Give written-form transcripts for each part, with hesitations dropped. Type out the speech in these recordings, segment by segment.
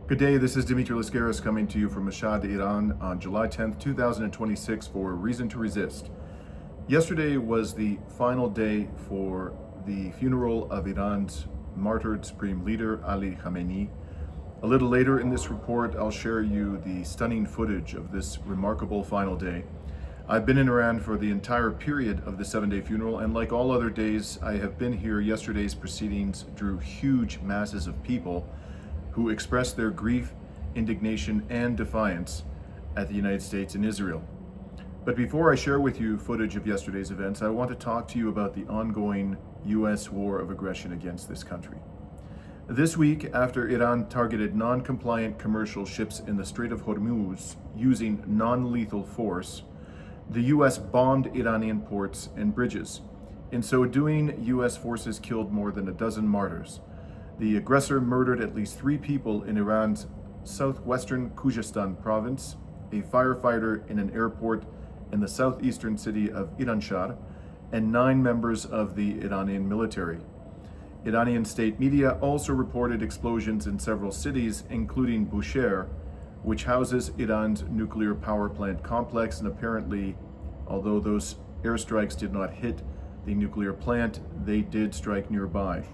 Good day, this is Dimitri Lascaris coming to you from Mashhad, Iran on July 10th, 2026 for Reason to Resist. Yesterday was the final day for the funeral of Iran's martyred Supreme Leader Ali Khamenei. A little later in this report, I'll share you the stunning footage of this remarkable final day. I've been in Iran for the entire period of the 7-day funeral, and like all other days I have been here, yesterday's proceedings drew huge masses of people who expressed their grief, indignation, and defiance at the United States and Israel. But before I share with you footage of yesterday's events, I want to talk to you about the ongoing U.S. war of aggression against this country. This week, after Iran targeted non-compliant commercial ships in the Strait of Hormuz using non-lethal force, the U.S. bombed Iranian ports and bridges. In so doing, U.S. forces killed more than a dozen martyrs. The aggressor murdered at least 3 people in Iran's southwestern Khuzestan province, a firefighter in an airport in the southeastern city of Iranshar, and 9 members of the Iranian military. Iranian state media also reported explosions in several cities, including Bushehr, which houses Iran's nuclear power plant complex, and apparently, although those airstrikes did not hit the nuclear plant, they did strike nearby.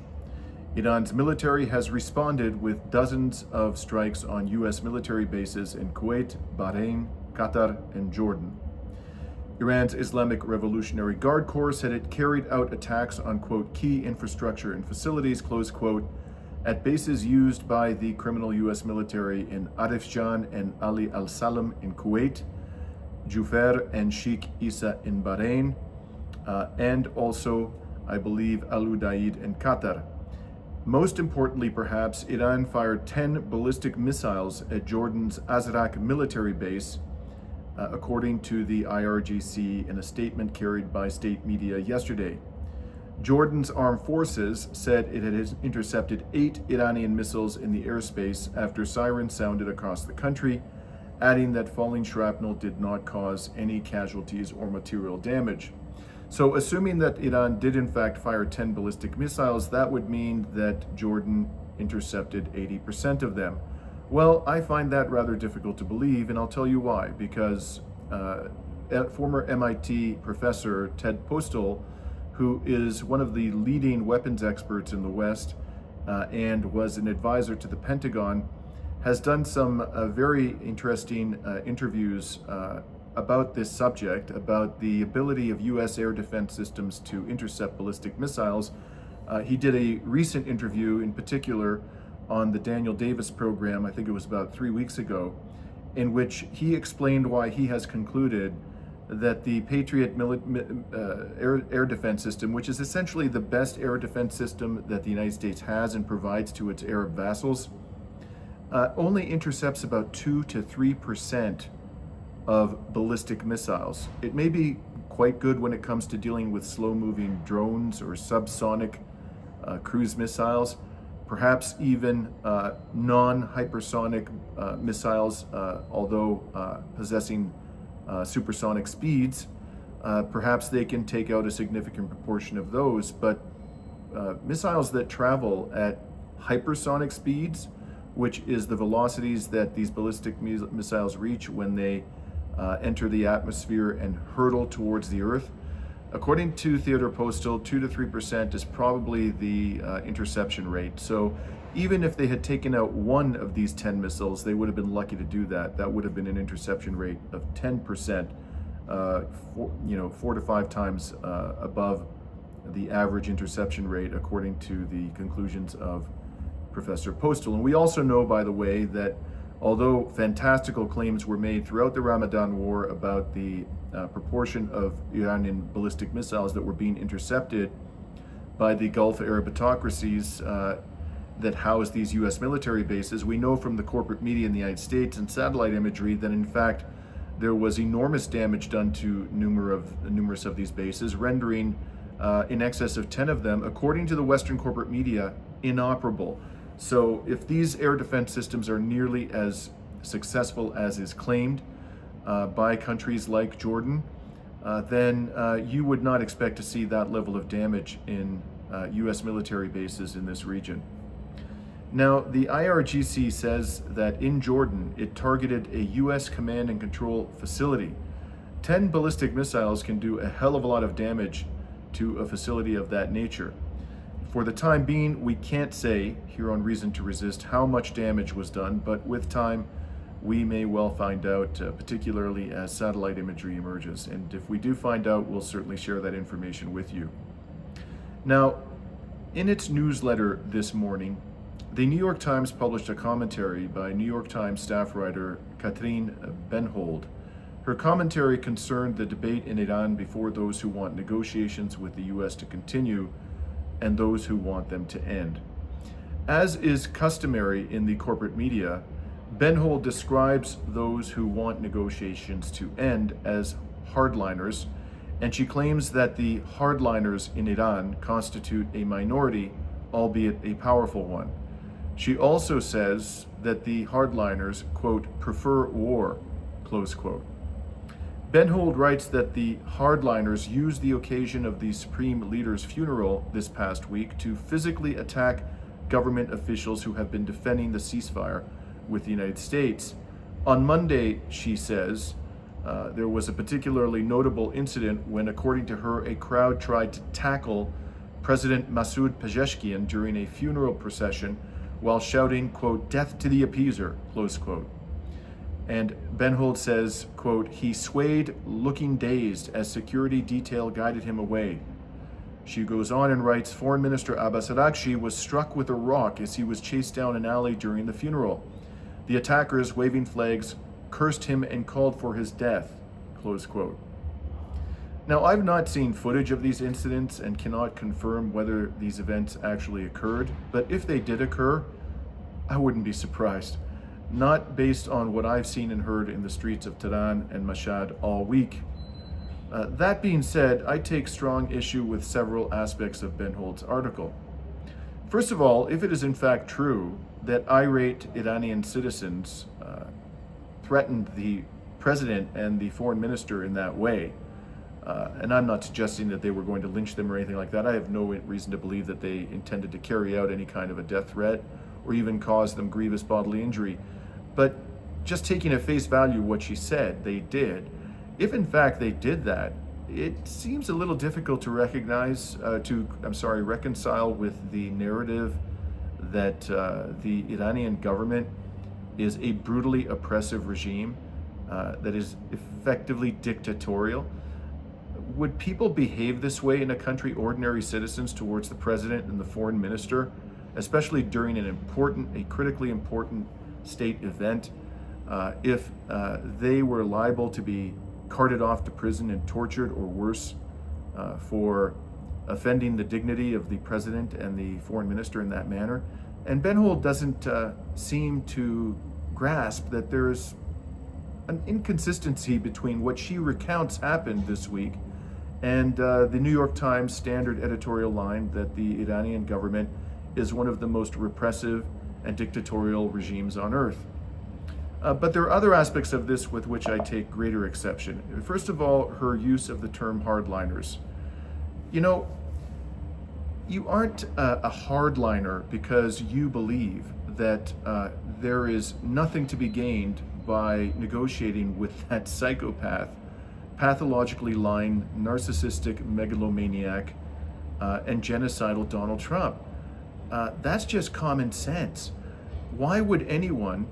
Iran's military has responded with dozens of strikes on U.S. military bases in Kuwait, Bahrain, Qatar, and Jordan. Iran's Islamic Revolutionary Guard Corps said it carried out attacks on, quote, key infrastructure and facilities, close quote, at bases used by the criminal U.S. military in Arifjan and Ali al-Salam in Kuwait, Jufair and Sheikh Isa in Bahrain, and also, I believe, Al Udeid in Qatar. Most importantly, perhaps, Iran fired 10 ballistic missiles at Jordan's Azraq military base, according to the IRGC in a statement carried by state media yesterday. Jordan's armed forces said it had intercepted 8 Iranian missiles in the airspace after sirens sounded across the country, adding that falling shrapnel did not cause any casualties or material damage. So assuming that Iran did in fact fire 10 ballistic missiles, that would mean that Jordan intercepted 80% of them. Well, I find that rather difficult to believe, and I'll tell you why. Because former MIT professor Ted Postel, who is one of the leading weapons experts in the West and was an advisor to the Pentagon, has done some very interesting interviews about this subject, about the ability of U.S. air defense systems to intercept ballistic missiles. He did a recent interview in particular on the Daniel Davis program, I think it was about 3 weeks ago, in which he explained why he has concluded that the Patriot air defense system, which is essentially the best air defense system that the United States has and provides to its Arab vassals, only intercepts about 2 to 3% of ballistic missiles. It may be quite good when it comes to dealing with slow-moving drones or subsonic cruise missiles, perhaps even non-hypersonic missiles, although possessing supersonic speeds. Perhaps they can take out a significant proportion of those, but missiles that travel at hypersonic speeds, which is the velocities that these ballistic missiles reach when they enter the atmosphere and hurtle towards the Earth. According to Theodore Postel, 2 to 3% is probably the interception rate. So even if they had taken out 1 of these 10 missiles, they would have been lucky to do that. That would have been an interception rate of 10%, 4 to 5 times above the average interception rate, according to the conclusions of Professor Postel. And we also know, by the way, that although fantastical claims were made throughout the Ramadan war about the proportion of Iranian ballistic missiles that were being intercepted by the Gulf Arab autocracies that house these U.S. military bases, we know from the corporate media in the United States and satellite imagery that in fact there was enormous damage done to numerous of these bases, rendering in excess of 10 of them, according to the Western corporate media, inoperable. So if these air defense systems are nearly as successful as is claimed by countries like Jordan, then you would not expect to see that level of damage in U.S. military bases in this region. Now, the IRGC says that in Jordan, it targeted a U.S. command and control facility. 10 ballistic missiles can do a hell of a lot of damage to a facility of that nature. For the time being, we can't say here on Reason to Resist how much damage was done, but with time, we may well find out, particularly as satellite imagery emerges. And if we do find out, we'll certainly share that information with you. Now, in its newsletter this morning, the New York Times published a commentary by New York Times staff writer Catherine Benhold. Her commentary concerned the debate in Iran before those who want negotiations with the U.S. to continue and those who want them to end. As is customary in the corporate media, Benhold describes those who want negotiations to end as hardliners, and she claims that the hardliners in Iran constitute a minority, albeit a powerful one. She also says that the hardliners, quote, prefer war, close quote. Benhold writes that the hardliners used the occasion of the Supreme Leader's funeral this past week to physically attack government officials who have been defending the ceasefire with the United States. On Monday, she says, there was a particularly notable incident when, according to her, a crowd tried to tackle President Masoud Pezeshkian during a funeral procession while shouting, quote, death to the appeaser, close quote. And Benhold says, quote, he swayed, looking dazed as security detail guided him away. She goes on and writes, Foreign Minister Abbas Araghchi was struck with a rock as he was chased down an alley during the funeral. The attackers, waving flags, cursed him and called for his death, close quote. Now, I've not seen footage of these incidents and cannot confirm whether these events actually occurred, but if they did occur, I wouldn't be surprised. Not based on what I've seen and heard in the streets of Tehran and Mashhad all week. That being said, I take strong issue with several aspects of Benhold's article. First of all, if it is in fact true that irate Iranian citizens threatened the president and the foreign minister in that way, and I'm not suggesting that they were going to lynch them or anything like that. I have no reason to believe that they intended to carry out any kind of a death threat or even cause them grievous bodily injury. But just taking at face value what she said, they did. If in fact they did that, it seems a little difficult to reconcile with the narrative that the Iranian government is a brutally oppressive regime that is effectively dictatorial. Would people behave this way in a country, ordinary citizens, towards the president and the foreign minister, especially during a critically important state event, if they were liable to be carted off to prison and tortured or worse for offending the dignity of the president and the foreign minister in that manner? And Benhold doesn't seem to grasp that there's an inconsistency between what she recounts happened this week and the New York Times standard editorial line that the Iranian government is one of the most repressive and dictatorial regimes on earth. But there are other aspects of this with which I take greater exception. First of all, her use of the term hardliners. You know, you aren't a hardliner because you believe that there is nothing to be gained by negotiating with that psychopath, pathologically lying, narcissistic megalomaniac, and genocidal Donald Trump. That's just common sense. Why would anyone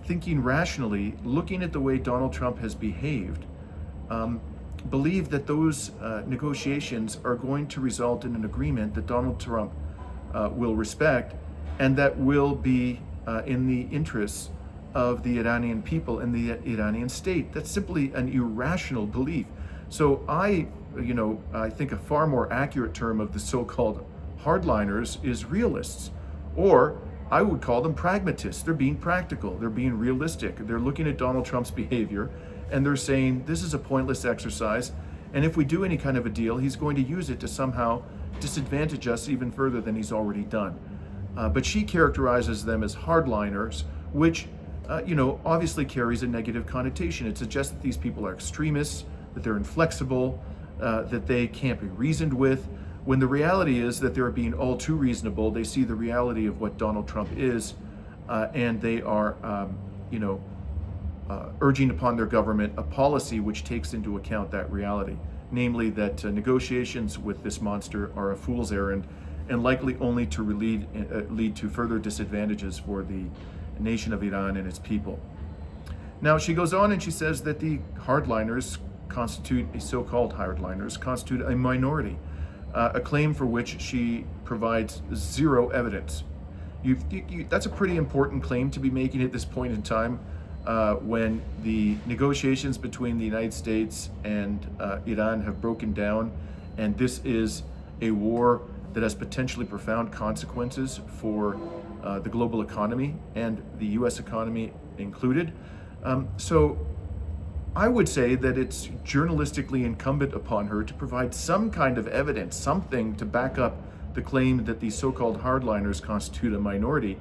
thinking rationally, looking at the way Donald Trump has behaved, believe that those negotiations are going to result in an agreement that Donald Trump will respect and that will be in the interests of the Iranian people and the Iranian state? That's simply an irrational belief. So I think a far more accurate term of the so-called hardliners is realists, or I would call them pragmatists. They're being practical, they're being realistic. They're looking at Donald Trump's behavior and they're saying this is a pointless exercise, and if we do any kind of a deal, he's going to use it to somehow disadvantage us even further than he's already done. But she characterizes them as hardliners, which obviously carries a negative connotation. It suggests that these people are extremists, that they're inflexible, that they can't be reasoned with, when the reality is that they're being all too reasonable. They see the reality of what Donald Trump is, and they are, urging upon their government a policy which takes into account that reality, namely that negotiations with this monster are a fool's errand and likely only to lead to further disadvantages for the nation of Iran and its people. Now, she goes on and she says that the hardliners so-called hardliners constitute a minority, a claim for which she provides zero evidence. That's a pretty important claim to be making at this point in time, when the negotiations between the United States and Iran have broken down, and this is a war that has potentially profound consequences for the global economy and the U.S. economy included. So I would say that it's journalistically incumbent upon her to provide some kind of evidence, something to back up the claim that these so-called hardliners constitute a minority.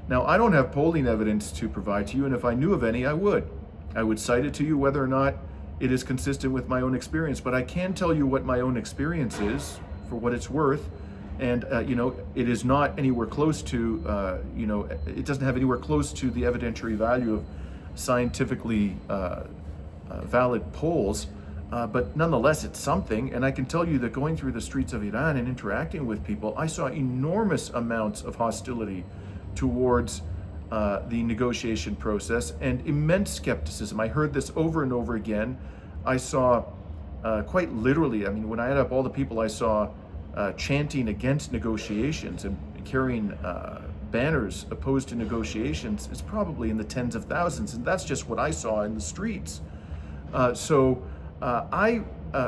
Now, I don't have polling evidence to provide to you, and if I knew of any, I would. I would cite it to you whether or not it is consistent with my own experience, but I can tell you what my own experience is for what it's worth. And, it is not anywhere close to, it doesn't have anywhere close to the evidentiary value of scientifically valid polls, but nonetheless, it's something. And I can tell you that going through the streets of Iran and interacting with people, I saw enormous amounts of hostility towards the negotiation process and immense skepticism. I heard this over and over again. I saw quite literally, when I add up all the people I saw chanting against negotiations and carrying banners opposed to negotiations, it's probably in the tens of thousands, and that's just what I saw in the streets. So I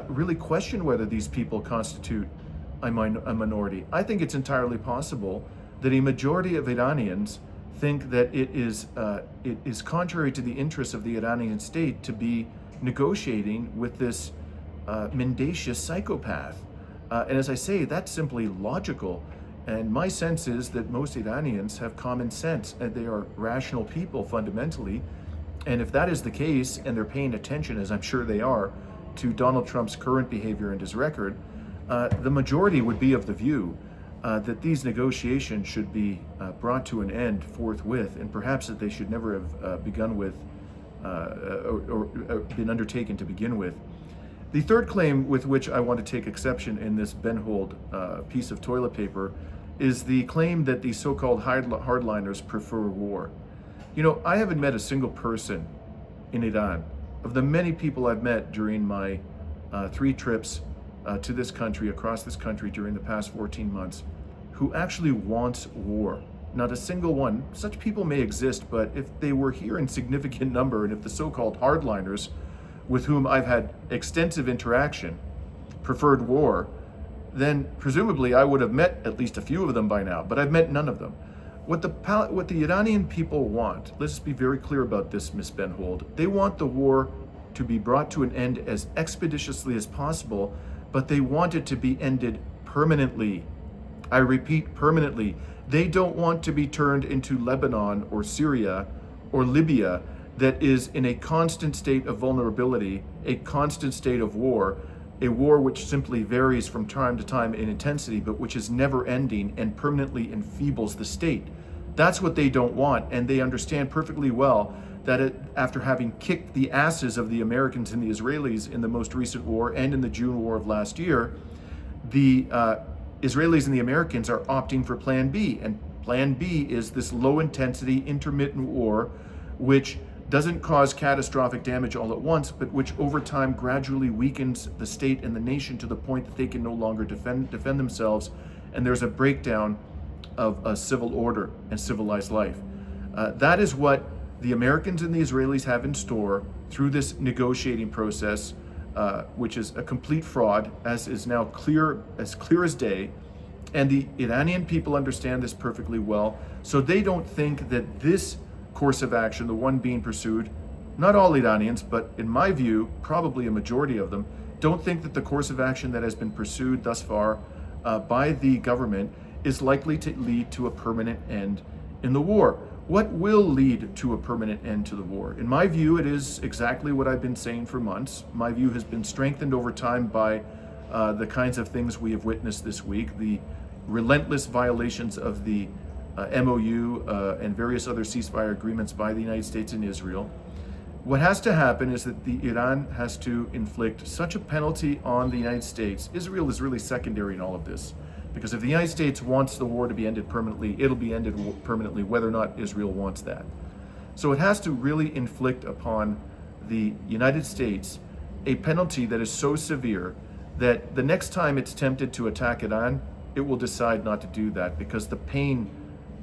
really question whether these people constitute a minority. I think it's entirely possible that a majority of Iranians think that it is contrary to the interests of the Iranian state to be negotiating with this mendacious psychopath. And as I say, that's simply logical. And my sense is that most Iranians have common sense, and they are rational people fundamentally. And if that is the case, and they're paying attention, as I'm sure they are, to Donald Trump's current behavior and his record, the majority would be of the view that these negotiations should be brought to an end forthwith, and perhaps that they should never have begun with or been undertaken to begin with. The third claim with which I want to take exception in this Ben-Hold piece of toilet paper is the claim that the so-called hardliners prefer war. I haven't met a single person in Iran, of the many people I've met during my 3 trips to this country, across this country during the past 14 months, who actually wants war. Not a single one. Such people may exist, but if they were here in significant number, and if the so-called hardliners with whom I've had extensive interaction preferred war, then presumably I would have met at least a few of them by now, but I've met none of them. What the Iranian people want, let's be very clear about this, Ms. Ben-Hold, they want the war to be brought to an end as expeditiously as possible, but they want it to be ended permanently. I repeat, permanently. They don't want to be turned into Lebanon or Syria or Libya, that is in a constant state of vulnerability, a constant state of war, a war which simply varies from time to time in intensity, but which is never ending and permanently enfeebles the state. That's what they don't want, and they understand perfectly well that after having kicked the asses of the Americans and the Israelis in the most recent war and in the June war of last year, the Israelis and the Americans are opting for Plan B, and Plan B is this low-intensity, intermittent war, which doesn't cause catastrophic damage all at once, but which over time gradually weakens the state and the nation to the point that they can no longer defend themselves, and there's a breakdown of a civil order and civilized life. That is what the Americans and the Israelis have in store through this negotiating process, which is a complete fraud, as is now clear as day. And the Iranian people understand this perfectly well, so they don't think that this course of action, the one being pursued, not all Iranians, but in my view, probably a majority of them, don't think that the course of action that has been pursued thus far by the government is likely to lead to a permanent end in the war. What will lead to a permanent end to the war? In my view, it is exactly what I've been saying for months. My view has been strengthened over time by the kinds of things we have witnessed this week, the relentless violations of the MOU and various other ceasefire agreements by the United States and Israel. What has to happen is that Iran has to inflict such a penalty on the United States. Israel is really secondary in all of this, because if the United States wants the war to be ended permanently, it'll be ended permanently whether or not Israel wants that. So it has to really inflict upon the United States a penalty that is so severe that the next time it's tempted to attack Iran, it will decide not to do that, because the pain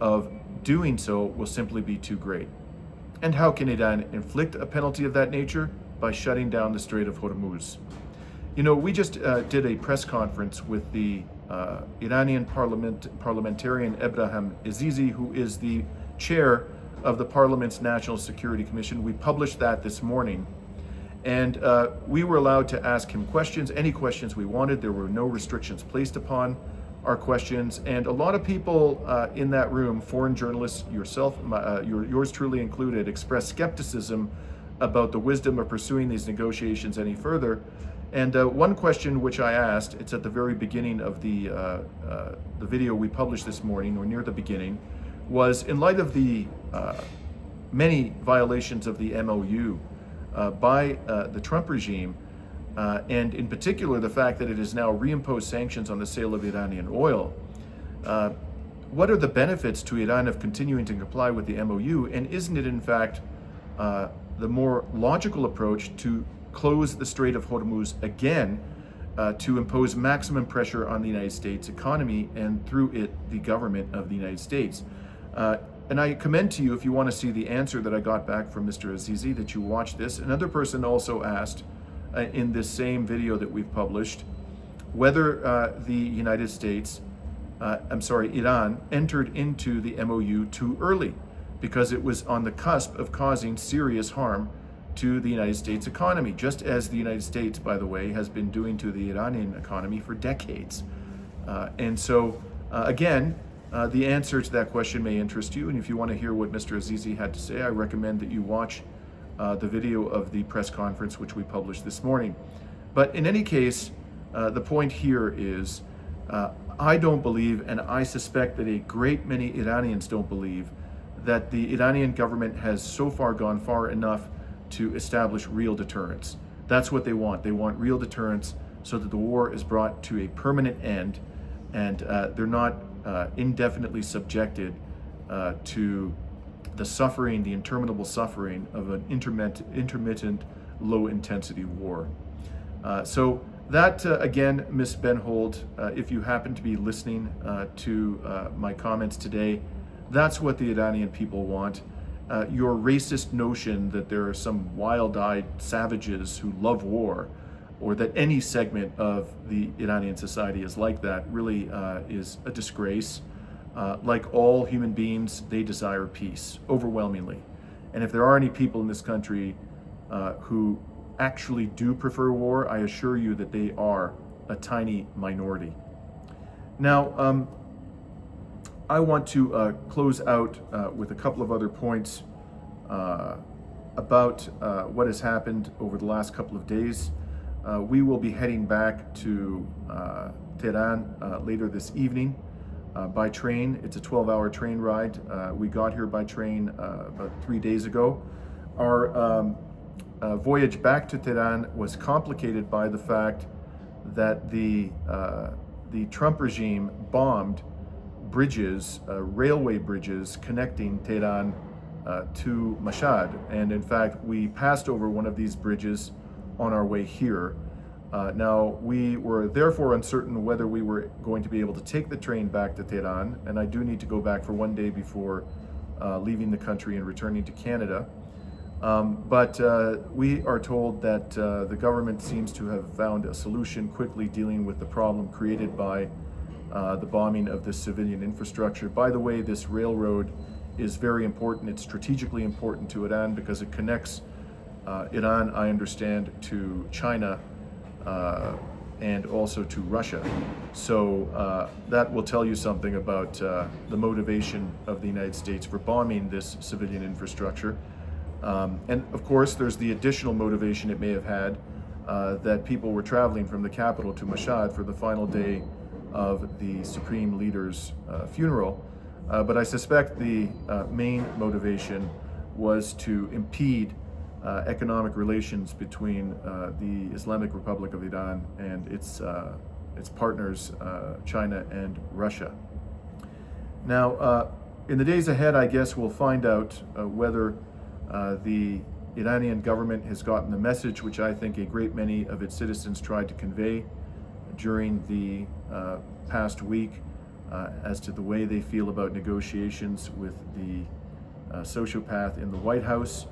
of doing so will simply be too great. And how can Iran inflict a penalty of that nature? By shutting down the Strait of Hormuz. You know, we just did a press conference with the Iranian parliamentarian Ebrahim Azizi, who is the chair of the Parliament's National Security Commission. We published that this morning. And we were allowed to ask him questions, any questions we wanted. There were no restrictions placed upon our questions. And a lot of people in that room, foreign journalists, yourself, yours truly included, expressed skepticism about the wisdom of pursuing these negotiations any further. And one question which I asked, it's at the very beginning of the video we published this morning, or near the beginning, was in light of the many violations of the MOU by the Trump regime, and in particular the fact that it has now reimposed sanctions on the sale of Iranian oil, what are the benefits to Iran of continuing to comply with the MOU? And isn't it in fact the more logical approach to close the Strait of Hormuz again, to impose maximum pressure on the United States economy and through it the government of the United States? And I commend to you, if you want to see the answer that I got back from Mr. Azizi, that you watch this. Another person also asked in this same video that we've published whether the United States, Iran entered into the MOU too early, because it was on the cusp of causing serious harm to the United States economy, just as the United States, by the way, has been doing to the Iranian economy for decades. And so, again, the answer to that question may interest you, and if you want to hear what Mr. Azizi had to say, I recommend that you watch the video of the press conference which we published this morning. But in any case, the point here is, I don't believe, and I suspect that a great many Iranians don't believe, that the Iranian government has so far gone far enough to establish real deterrence. That's what they want. They want real deterrence so that the war is brought to a permanent end, and they're not indefinitely subjected to the suffering, the interminable suffering of an intermittent low-intensity war. So that, again, Ms. Benhold, if you happen to be listening to my comments today, that's what the Iranian people want. Your racist notion that there are some wild-eyed savages who love war, or that any segment of the Iranian society is like that, really is a disgrace. Like all human beings, they desire peace, overwhelmingly. And if there are any people in this country who actually do prefer war, I assure you that they are a tiny minority. Now, I want to close out with a couple of other points about what has happened over the last couple of days. We will be heading back to Tehran later this evening by train. It's a 12-hour train ride. We got here by train about 3 days ago. Our voyage back to Tehran was complicated by the fact that the Trump regime bombed bridges, railway bridges connecting Tehran to Mashhad. And in fact, we passed over one of these bridges on our way here. Now, we were therefore uncertain whether we were going to be able to take the train back to Tehran, and I do need to go back for 1 day before leaving the country and returning to Canada. But we are told that the government seems to have found a solution quickly dealing with the problem created by the bombing of this civilian infrastructure. By the way, this railroad is very important. It's strategically important to Iran because it connects Iran, I understand, to China and also to Russia. So that will tell you something about the motivation of the United States for bombing this civilian infrastructure. And of course, there's the additional motivation it may have had that people were traveling from the capital to Mashhad for the final day of the Supreme Leader's funeral. But I suspect the main motivation was to impede economic relations between the Islamic Republic of Iran and its partners, China and Russia. Now, in the days ahead, I guess we'll find out whether the Iranian government has gotten the message, which I think a great many of its citizens tried to convey during the past week, as to the way they feel about negotiations with the sociopath in the White House.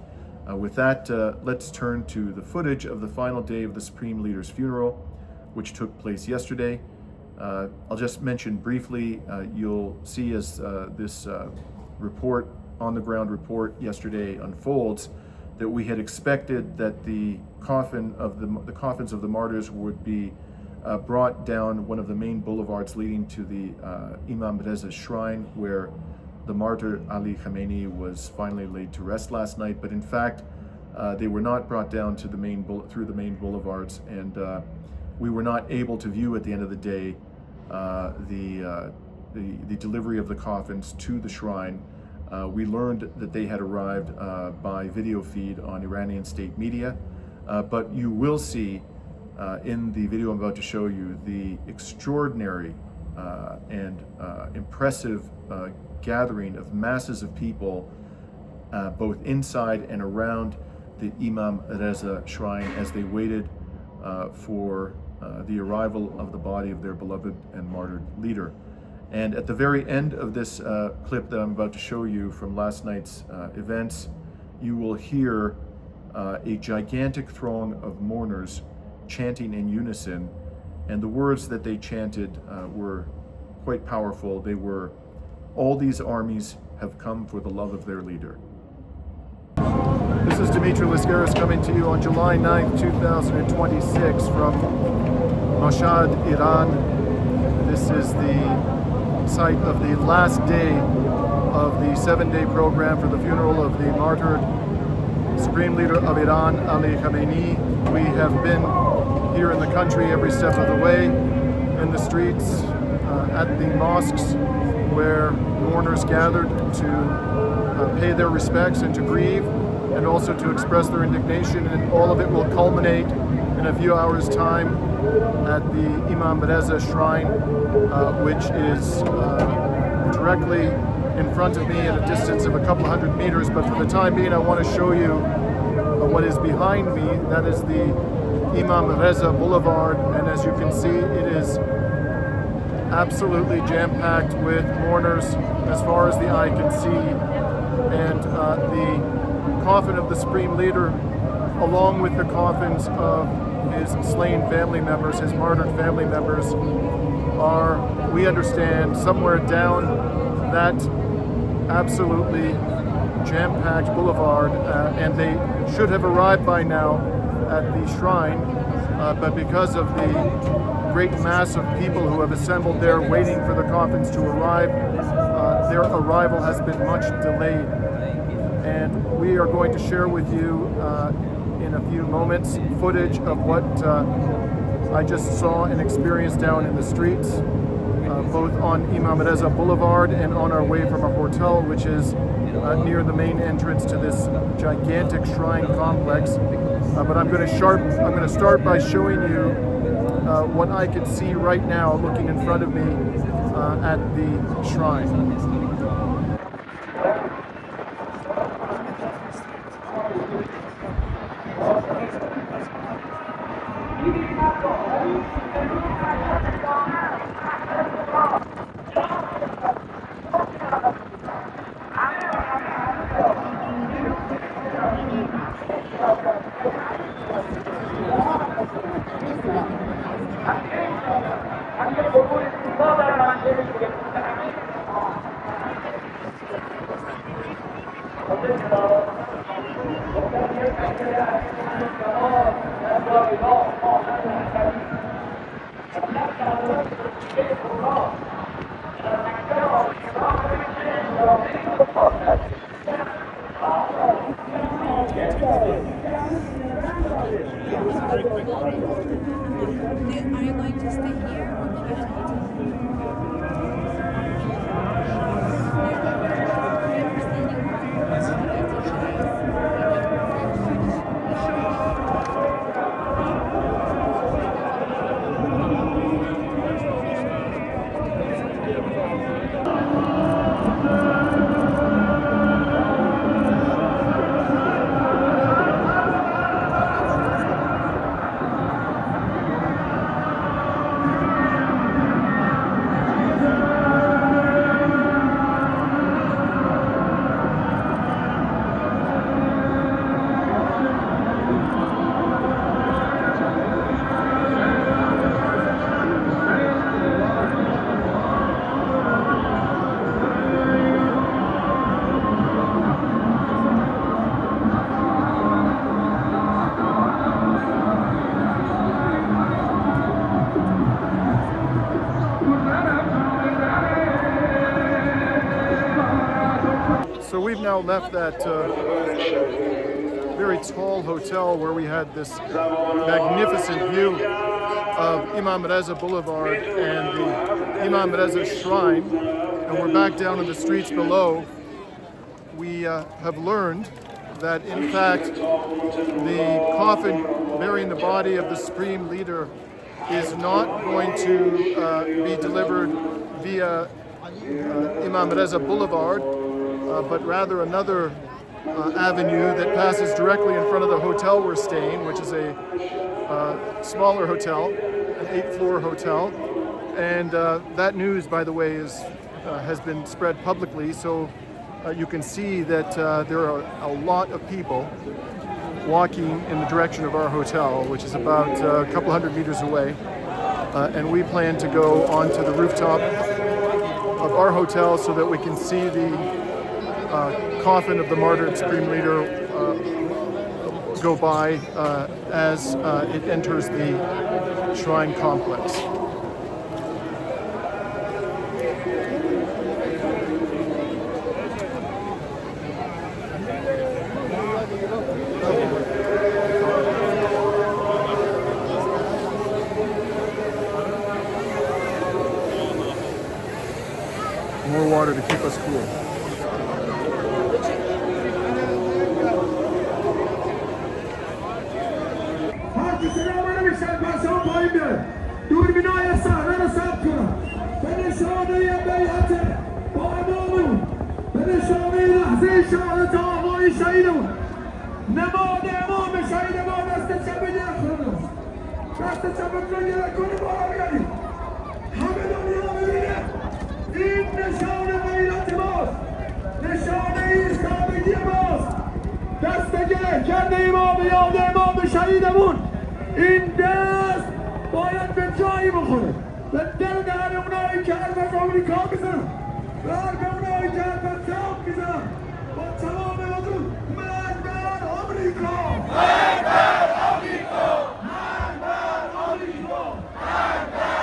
With that, let's turn to the footage of the final day of the Supreme Leader's funeral, which took place yesterday. I'll just mention briefly, you'll see as this report, on-the-ground report yesterday unfolds, that we had expected that the coffins of the martyrs would be brought down one of the main boulevards leading to the Imam Reza's shrine, where the martyr Ali Khamenei was finally laid to rest last night. But in fact, they were not brought down to through the main boulevards, and we were not able to view at the end of the day the delivery of the coffins to the shrine. We learned that they had arrived by video feed on Iranian state media, but you will see in the video I'm about to show you the extraordinary and impressive gathering of masses of people, both inside and around the Imam Reza shrine as they waited for the arrival of the body of their beloved and martyred leader. And at the very end of this clip that I'm about to show you from last night's events, you will hear a gigantic throng of mourners chanting in unison, and the words that they chanted were quite powerful. They were, "All these armies have come for the love of their leader." This is Dimitri Lascaris coming to you on July 9th, 2026 from Mashhad, Iran. This is the site of the last day of the 7-day program for the funeral of the martyred Supreme Leader of Iran, Ali Khamenei. We have been here in the country every step of the way, in the streets, at the mosques, where mourners gathered to pay their respects and to grieve, and also to express their indignation, and all of it will culminate in a few hours' time at the Imam Reza shrine, which is directly in front of me at a distance of a couple hundred meters. But for the time being, I want to show you what is behind me. That is the Imam Reza Boulevard, and as you can see, it is absolutely jam-packed with mourners as far as the eye can see. And the coffin of the Supreme Leader, along with the coffins of his slain family members, his martyred family members, are, we understand, somewhere down that absolutely jam-packed boulevard, and they should have arrived by now at the shrine, but because of the great mass of people who have assembled there waiting for the coffins to arrive, their arrival has been much delayed. And we are going to share with you in a few moments footage of what I just saw and experienced down in the streets, both on Imam Reza Boulevard and on our way from a hotel, which is near the main entrance to this gigantic shrine complex. But I'm going to start by showing you what I can see right now, looking in front of me at the shrine. So we've now left that very tall hotel where we had this magnificent view of Imam Reza Boulevard and the Imam Reza Shrine, and we're back down in the streets below. We have learned that in fact the coffin bearing the body of the Supreme Leader is not going to be delivered via Imam Reza Boulevard, but rather another avenue that passes directly in front of the hotel we're staying, which is a smaller hotel, an 8-floor hotel. And that news, by the way, has been spread publicly, so you can see that there are a lot of people walking in the direction of our hotel, which is about a couple hundred meters away. And we plan to go onto the rooftop of our hotel so that we can see the coffin of the martyred Supreme Leader go by as it enters the shrine complex. More water to keep us cool. این دست باید به جایی بخوره و در اونایی که از آمریکا میزنن و به اونایی که از ترامپ میزنن با تمام وجود مرگ بر آمریکا، مرگ بر آمریکا، مرگ بر آمریکا، مرگ بر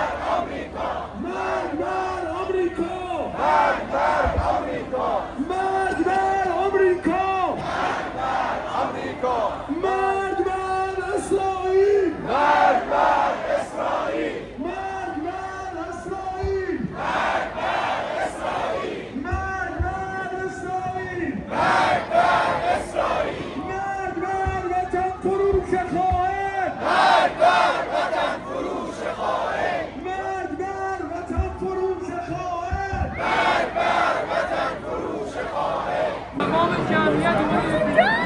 آمریکا، مرگ بر آمریکا، مرگ بر آمریکا، مرگ بر آمریکا، مرگ بر آمریکا، مرگ بر اسرائیل، مرگ بر اسرائیل، مرگ بر اسرائیل، مرگ بر اسرائیل، مرگ بر اسرائیل، مرگ بر اسرائیل، مرگ بر وطن فروش خائن، مرگ بر وطن فروش خائن، مرگ بر وطن فروش خائن، مرگ بر وطن فروش خائن. تمام جمعیت کجا بریم؟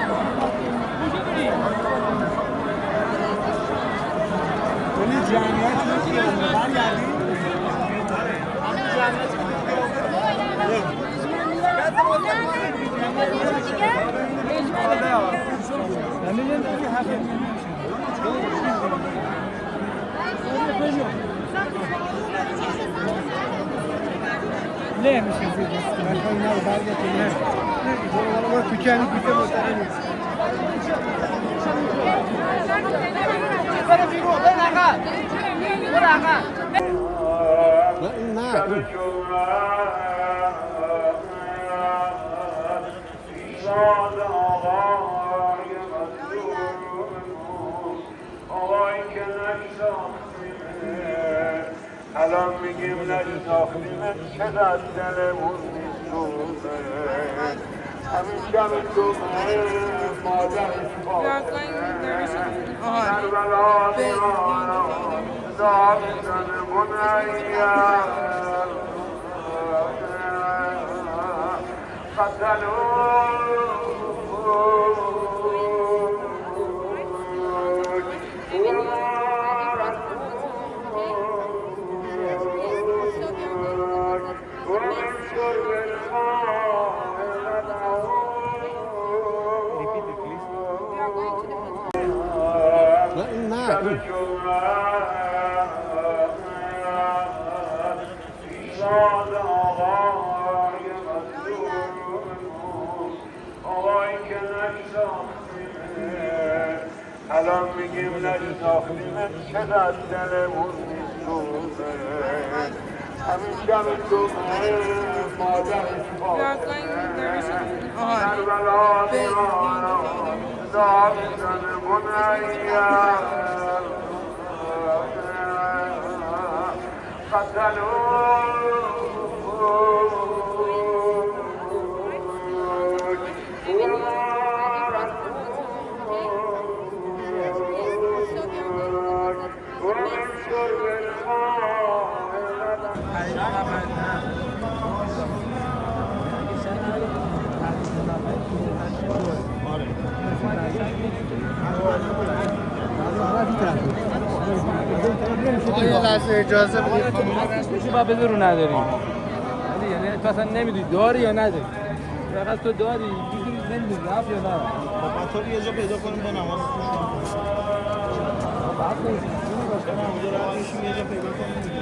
جمعیت ليه مش نزيد بس ما خلينا بعد كده والله في كان في مستعد الان میگیم نشناختیمت چقدر دلمون میسوزه همین شب صبح مادرش باشه کربلا میارم داد زن منیر الان میگیم نشناختیمت چقدر دلمون میسوزه همین شب صبح مادرش باشه کربلا میان داشتن بنیم یه لحظه اجازه بدید میشه با بده رو نداریم یعنی تو اصلا نمیدونی داری یا نداری فقط تو داری نمیدونی رفت یا نه خب یه جا پیدا کنیم با نماز یه جا پیدا کنیم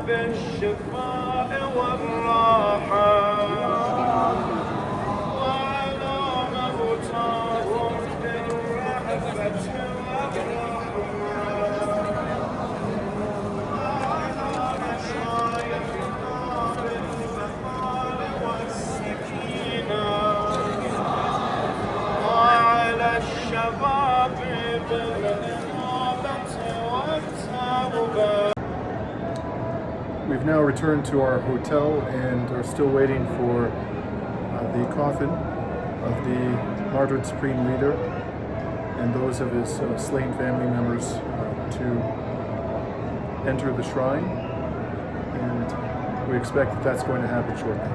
بالشفاء والراحة وعلى موتاهم بالرحمة والرحمة وعلى مشايخنا بالمقال والسكينة وعلى الشباب بالإنابة والتوبة. We've now returned to our hotel and are still waiting for the coffin of the martyred Supreme Leader and those of his slain family members to enter the shrine, and we expect that that's going to happen shortly.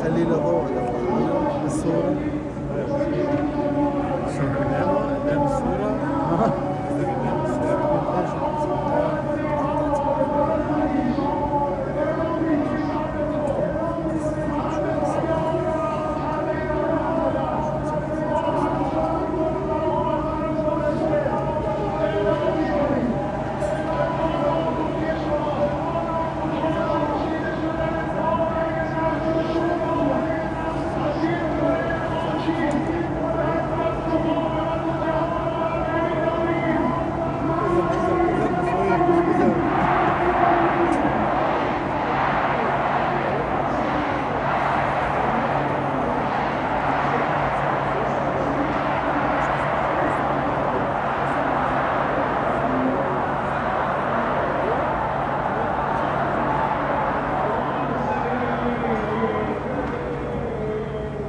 خلي له ضوء بالصورة. So now, and then Surah.